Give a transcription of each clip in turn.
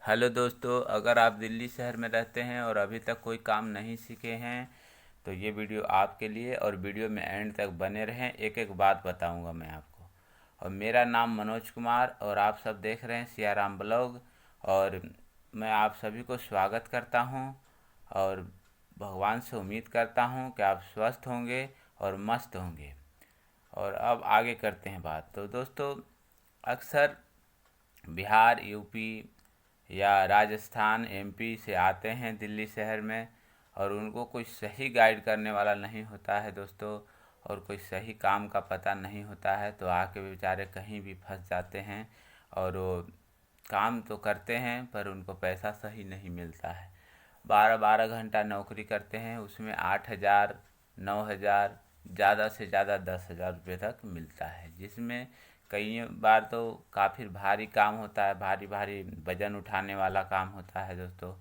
Hello दोस्तों, अगर आप दिल्ली शहर में रहते हैं और अभी तक कोई काम नहीं सीखे हैं तो ये वीडियो आपके लिए। और वीडियो में एंड तक बने रहें, एक एक बात बताऊंगा मैं आपको। और मेरा नाम मनोज कुमार और आप सब देख रहे हैं सियाराम ब्लॉग। और मैं आप सभी को स्वागत करता हूं और भगवान से उम्मीद करता हूं कि आप स्वस्थ होंगे और मस्त होंगे। और अब आगे करते हैं बात। तो दोस्तों, अक्सर बिहार, यूपी या राजस्थान, एमपी से आते हैं दिल्ली शहर में और उनको कोई सही गाइड करने वाला नहीं होता है दोस्तों। और कोई सही काम का पता नहीं होता है तो आके बेचारे कहीं भी फंस जाते हैं। और वो काम तो करते हैं पर उनको पैसा सही नहीं मिलता है। 12-12 घंटा नौकरी करते हैं, उसमें 8,000, 9,000, ज़्यादा से ज़्यादा 10,000 रुपये तक मिलता है, जिसमें कई बार तो काफ़ी भारी काम होता है, भारी भारी वजन उठाने वाला काम होता है दोस्तों।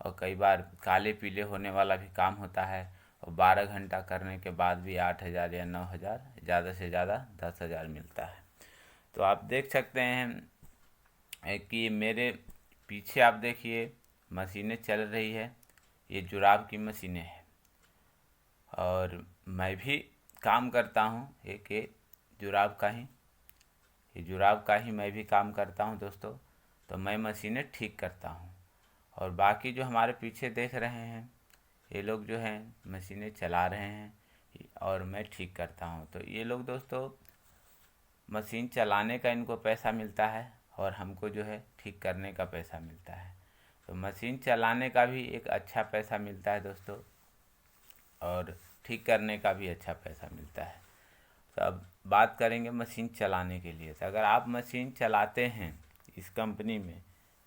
और कई बार काले पीले होने वाला भी काम होता है। और 12 घंटा करने के बाद भी 8,000 या 9,000, ज़्यादा से ज़्यादा 10,000 मिलता है। तो आप देख सकते हैं कि मेरे पीछे आप देखिए मशीनें चल रही है। ये जुराब की मशीनें हैं और मैं भी काम करता हूँ एक ये जुराब का ही ये जुराब का ही मैं भी काम करता हूँ दोस्तों। तो मैं मशीनें ठीक करता हूँ और बाकी जो हमारे पीछे देख रहे हैं ये लोग जो हैं मशीनें चला रहे हैं और मैं ठीक करता हूँ। तो ये लोग दोस्तों मशीन चलाने का इनको पैसा मिलता है और हमको जो है ठीक करने का पैसा मिलता है। तो मशीन चलाने का भी एक अच्छा पैसा मिलता है दोस्तों और ठीक करने का भी अच्छा पैसा मिलता है। तो अब बात करेंगे मशीन चलाने के लिए। तो अगर आप मशीन चलाते हैं इस कंपनी में,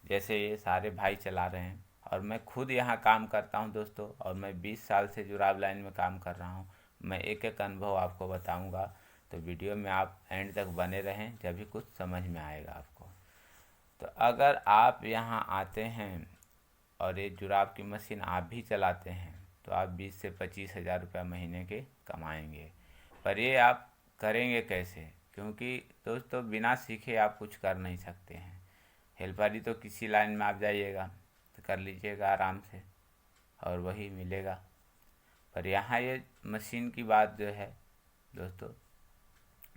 जैसे ये सारे भाई चला रहे हैं और मैं खुद यहाँ काम करता हूँ दोस्तों, और मैं 20 साल से जुराब लाइन में काम कर रहा हूँ। मैं एक एक अनुभव आपको बताऊँगा, तो वीडियो में आप एंड तक बने रहें, जब भी कुछ समझ में आएगा आपको। तो अगर आप यहाँ आते हैं और ये जुराब की मशीन आप भी चलाते हैं तो आप 20 से 25 हज़ार रुपये महीने के कमाएंगे। पर ये आप करेंगे कैसे? क्योंकि दोस्तों बिना सीखे आप कुछ कर नहीं सकते हैं। हेल्परी तो किसी लाइन में आप जाइएगा तो कर लीजिएगा आराम से और वही मिलेगा। पर यहाँ ये मशीन की बात जो है दोस्तों,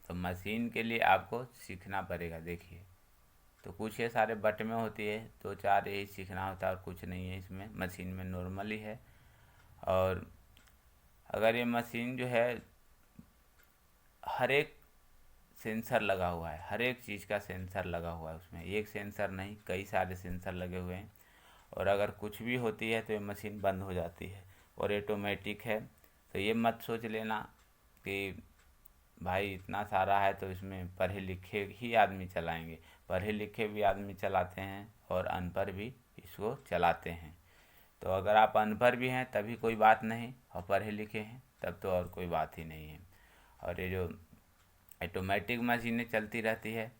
तो मशीन के लिए आपको सीखना पड़ेगा। देखिए, तो कुछ ये सारे बट में होती है, दो चार यही सीखना होता है और कुछ नहीं है इसमें। मशीन में नॉर्मली है। और अगर ये मशीन जो है हर एक सेंसर लगा हुआ है, हर एक चीज़ का सेंसर लगा हुआ है उसमें, एक सेंसर नहीं कई सारे सेंसर लगे हुए हैं। और अगर कुछ भी होती है तो ये मशीन बंद हो जाती है और ऑटोमेटिक है। तो ये मत सोच लेना कि भाई इतना सारा है तो इसमें पढ़े लिखे ही आदमी चलाएंगे। पढ़े लिखे भी आदमी चलाते हैं और अनपढ़ भी इसको चलाते हैं। तो अगर आप अनपढ़ भी हैं तभी कोई बात नहीं, और पढ़े लिखे हैं तब तो और कोई बात ही नहीं है। और ये जो ऑटोमेटिक मशीनें चलती रहती है,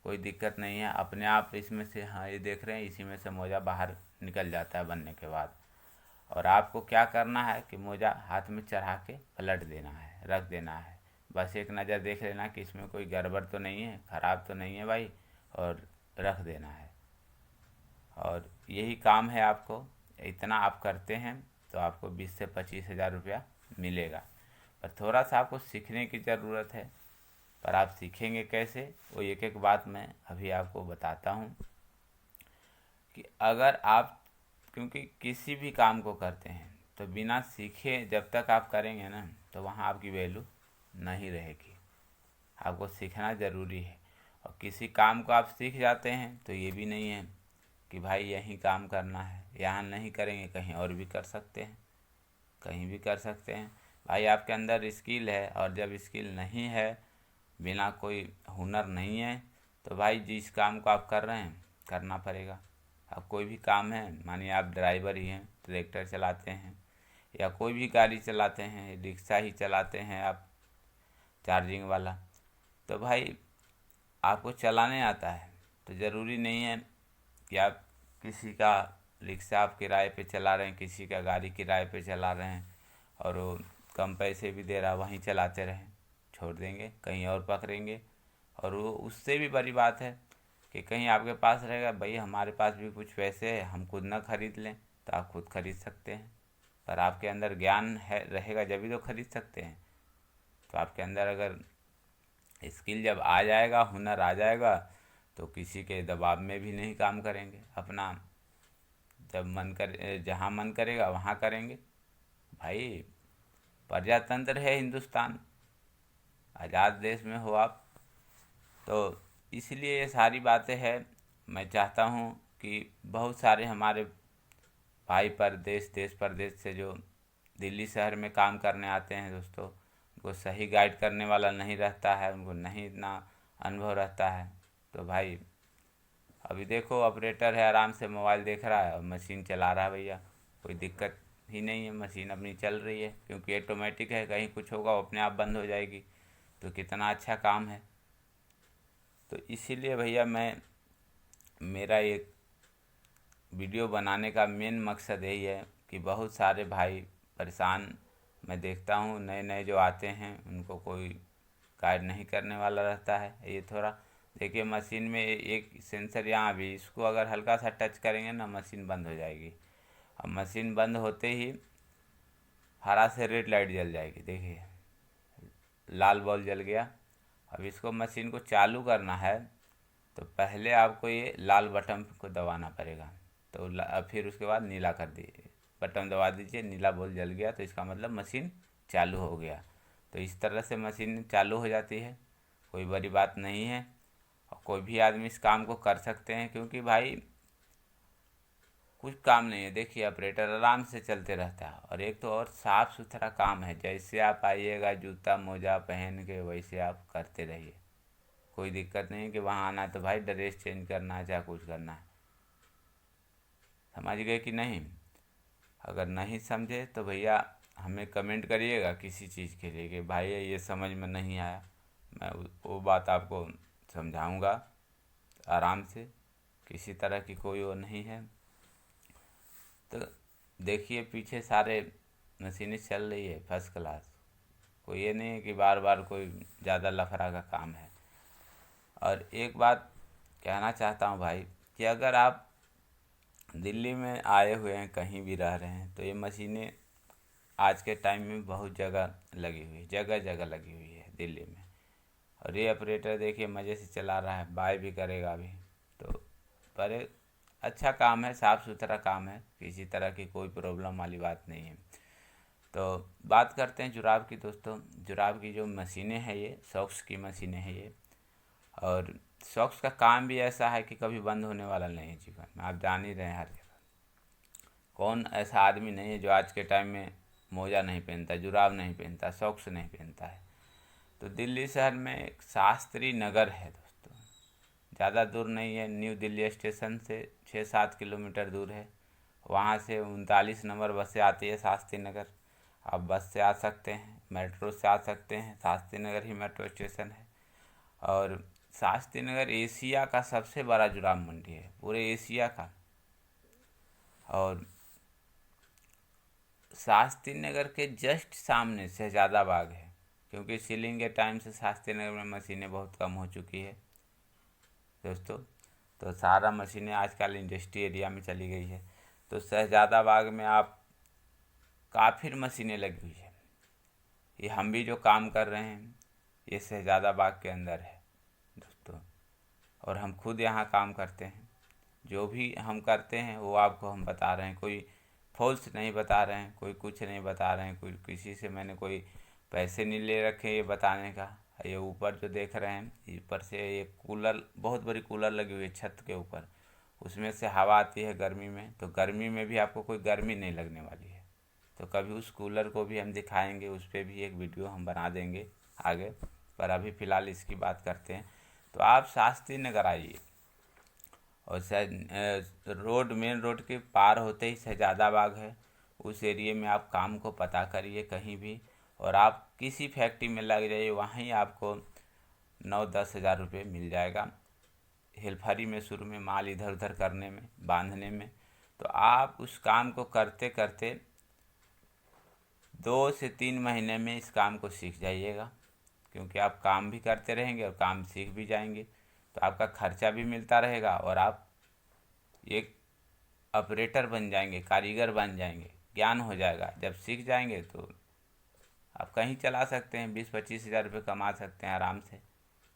कोई दिक्कत नहीं है, अपने आप इसमें से, हाँ ये देख रहे हैं, इसी में से मोजा बाहर निकल जाता है बनने के बाद। और आपको क्या करना है कि मोजा हाथ में चढ़ा के पलट देना है, रख देना है। बस एक नज़र देख लेना कि इसमें कोई गड़बड़ तो नहीं है, ख़राब तो नहीं है भाई, और रख देना है। और यही काम है आपको। इतना आप करते हैं तो आपको 20 से 25 हज़ार रुपया मिलेगा। पर थोड़ा सा आपको सीखने की ज़रूरत है। पर आप सीखेंगे कैसे, वो एक एक बात मैं अभी आपको बताता हूँ। कि अगर आप, क्योंकि किसी भी काम को करते हैं तो बिना सीखे जब तक आप करेंगे ना तो वहाँ आपकी वैल्यू नहीं रहेगी। आपको सीखना ज़रूरी है। और किसी काम को आप सीख जाते हैं तो ये भी नहीं है कि भाई यहीं काम करना है, यहाँ नहीं करेंगे कहीं और भी कर सकते हैं, कहीं भी कर सकते हैं। भाई आपके अंदर स्किल है, और जब स्किल नहीं है, बिना कोई हुनर नहीं है, तो भाई जिस काम को आप कर रहे हैं करना पड़ेगा। अब कोई भी काम है, मानिए आप ड्राइवर ही हैं, ट्रैक्टर चलाते हैं या कोई भी गाड़ी चलाते हैं, रिक्शा ही चलाते हैं आप, चार्जिंग वाला, तो भाई आपको चलाने आता है तो ज़रूरी नहीं है कि आप किसी का रिक्शा आप किराए पे चला रहे हैं, किसी का गाड़ी किराए पे चला रहे हैं और वो कम पैसे भी दे रहा वहीं चलाते रहें। छोड़ देंगे, कहीं और पकड़ेंगे। और वो उससे भी बड़ी बात है कि कहीं आपके पास रहेगा भाई हमारे पास भी कुछ पैसे है, हम खुद ना खरीद लें, तो आप खुद खरीद सकते हैं। पर आपके अंदर ज्ञान है रहेगा जब भी तो खरीद सकते हैं। तो आपके अंदर अगर स्किल जब आ जाएगा, हुनर आ जाएगा, तो किसी के दबाव में भी नहीं काम करेंगे। अपना जब मन कर जहाँ मन करेगा वहाँ करेंगे। भाई प्रजातंत्र है हिंदुस्तान, आज़ाद देश में हो आप। तो इसलिए ये सारी बातें हैं। मैं चाहता हूँ कि बहुत सारे हमारे भाई परदेश देश परदेश से जो दिल्ली शहर में काम करने आते हैं दोस्तों, उनको सही गाइड करने वाला नहीं रहता है, उनको नहीं इतना अनुभव रहता है। तो भाई अभी देखो ऑपरेटर है, आराम से मोबाइल देख रहा है और मशीन चला रहा है भैया, कोई दिक्कत ही नहीं है, मशीन अपनी चल रही है क्योंकि ऑटोमेटिक है। कहीं कुछ होगा वो अपने आप बंद हो जाएगी। तो कितना अच्छा काम है। तो इसीलिए भैया मेरा एक वीडियो बनाने का मेन मकसद यही है कि बहुत सारे भाई परेशान मैं देखता हूँ, नए नए जो आते हैं उनको कोई गाइड नहीं करने वाला रहता है। ये थोड़ा देखिए, मशीन में एक सेंसर यहाँ भी, इसको अगर हल्का सा टच करेंगे ना मशीन बंद हो जाएगी। अब मशीन बंद होते ही हरा से रेड लाइट जल जाएगी, देखिए लाल बॉल जल गया। अब इसको मशीन को चालू करना है तो पहले आपको ये लाल बटन को दबाना पड़ेगा। तो फिर उसके बाद नीला कर दीजिए, बटन दबा दीजिए, नीला बॉल जल गया तो इसका मतलब मशीन चालू हो गया। तो इस तरह से मशीन चालू हो जाती है, कोई बड़ी बात नहीं है। और कोई भी आदमी इस काम को कर सकते हैं क्योंकि भाई कुछ काम नहीं है। देखिए ऑपरेटर आराम से चलते रहता है, और एक तो और साफ़ सुथरा काम है। जैसे आप आइएगा जूता मोजा पहन के वैसे आप करते रहिए, कोई दिक्कत नहीं है कि वहाँ आना है तो भाई ड्रेस चेंज करना है या कुछ करना है। समझ गए कि नहीं? अगर नहीं समझे तो भैया हमें कमेंट करिएगा किसी चीज़ के लिए कि भाई ये समझ में नहीं आया, मैं वो बात आपको समझाऊंगा आराम से, किसी तरह की कोई वो नहीं है। तो देखिए पीछे सारे मशीनें चल रही है फर्स्ट क्लास, कोई ये नहीं है कि बार बार कोई ज़्यादा लफड़ा का काम है। और एक बात कहना चाहता हूँ भाई कि अगर आप दिल्ली में आए हुए हैं, कहीं भी रह रहे हैं, तो ये मशीनें आज के टाइम में बहुत जगह लगी हुई है, जगह जगह लगी हुई है दिल्ली में। और ये ऑपरेटर देखिए मज़े से चला रहा है, बाय भी करेगा अभी। तो पर अच्छा काम है, साफ़ सुथरा काम है, किसी तरह की कोई प्रॉब्लम वाली बात नहीं है। तो बात करते हैं जुराब की दोस्तों। जुराब की जो मशीनें हैं ये सॉक्स की मशीनें हैं ये, और सॉक्स का काम भी ऐसा है कि कभी बंद होने वाला नहीं है जीवन में। आप जान ही रहे हैं हर जगह कौन ऐसा आदमी नहीं है जो आज के टाइम में मोजा नहीं पहनता, जुराब नहीं पहनता, सॉक्स नहीं पहनता है। तो दिल्ली शहर में एक शास्त्री नगर है दोस्तों, ज़्यादा दूर नहीं है, न्यू दिल्ली स्टेशन से 6-7 किलोमीटर दूर है। वहाँ से 39 नंबर बसें आती है शास्त्री नगर। आप बस से आ सकते हैं, मेट्रो से आ सकते हैं, शास्त्री नगर ही मेट्रो स्टेशन है। और शास्त्री नगर एशिया का सबसे बड़ा जुराब मंडी है, पूरे एशिया का। और शास्त्री नगर के जस्ट सामने शहजादा बाग है, क्योंकि सीलिंग के टाइम से शास्त्री नगर में मशीनें बहुत कम हो चुकी है दोस्तों। तो सारा मशीनें आजकल इंडस्ट्री एरिया में चली गई है। तो शहजादा बाग में आप काफ़ी मशीनें लगी हुई है। ये हम भी जो काम कर रहे हैं ये शहजादा बाग के अंदर है दोस्तों, और हम खुद यहाँ काम करते हैं। जो भी हम करते हैं वो आपको हम बता रहे हैं, कोई फॉल्स नहीं बता रहे हैं, कोई कुछ नहीं बता रहे हैं, कोई किसी से मैंने कोई पैसे नहीं ले रखे ये बताने का। ये ऊपर जो देख रहे हैं ऊपर से ये कूलर, बहुत बड़ी कूलर लगी हुई है छत के ऊपर, उसमें से हवा आती है गर्मी में। तो गर्मी में भी आपको कोई गर्मी नहीं लगने वाली है। तो कभी उस कूलर को भी हम दिखाएंगे, उस पर भी एक वीडियो हम बना देंगे आगे। पर अभी फ़िलहाल इसकी बात करते हैं। तो आप शास्त्री नगर आइए, और रोड मेन रोड के पार होते ही शहजादा बाग है, उस एरिए में आप काम को पता करिए कहीं भी, और आप किसी फैक्ट्री में लग जाइए, वहीं आपको 9-10 हज़ार रुपये मिल जाएगा हेल्परी में, शुरू में माल इधर उधर करने में, बांधने में। तो आप उस काम को करते करते 2 से 3 महीने में इस काम को सीख जाइएगा, क्योंकि आप काम भी करते रहेंगे और काम सीख भी जाएंगे। तो आपका खर्चा भी मिलता रहेगा और आप एक ऑपरेटर बन जाएंगे, कारीगर बन जाएंगे, ज्ञान हो जाएगा। जब सीख जाएंगे तो आप कहीं चला सकते हैं, 20-25 हज़ार रुपये कमा सकते हैं आराम से।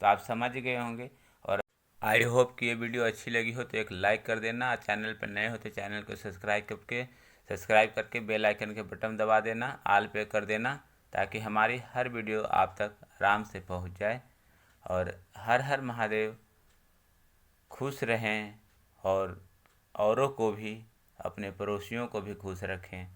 तो आप समझ गए होंगे। और आई होप कि ये वीडियो अच्छी लगी हो तो एक लाइक कर देना। चैनल पर नए हो तो चैनल को सब्सक्राइब करके बेल आइकन के बटन दबा देना, ऑल पे कर देना, ताकि हमारी हर वीडियो आप तक आराम से पहुंच जाए। और हर हर महादेव। खुश रहें और औरों को भी, अपने पड़ोसियों को भी खुश रखें।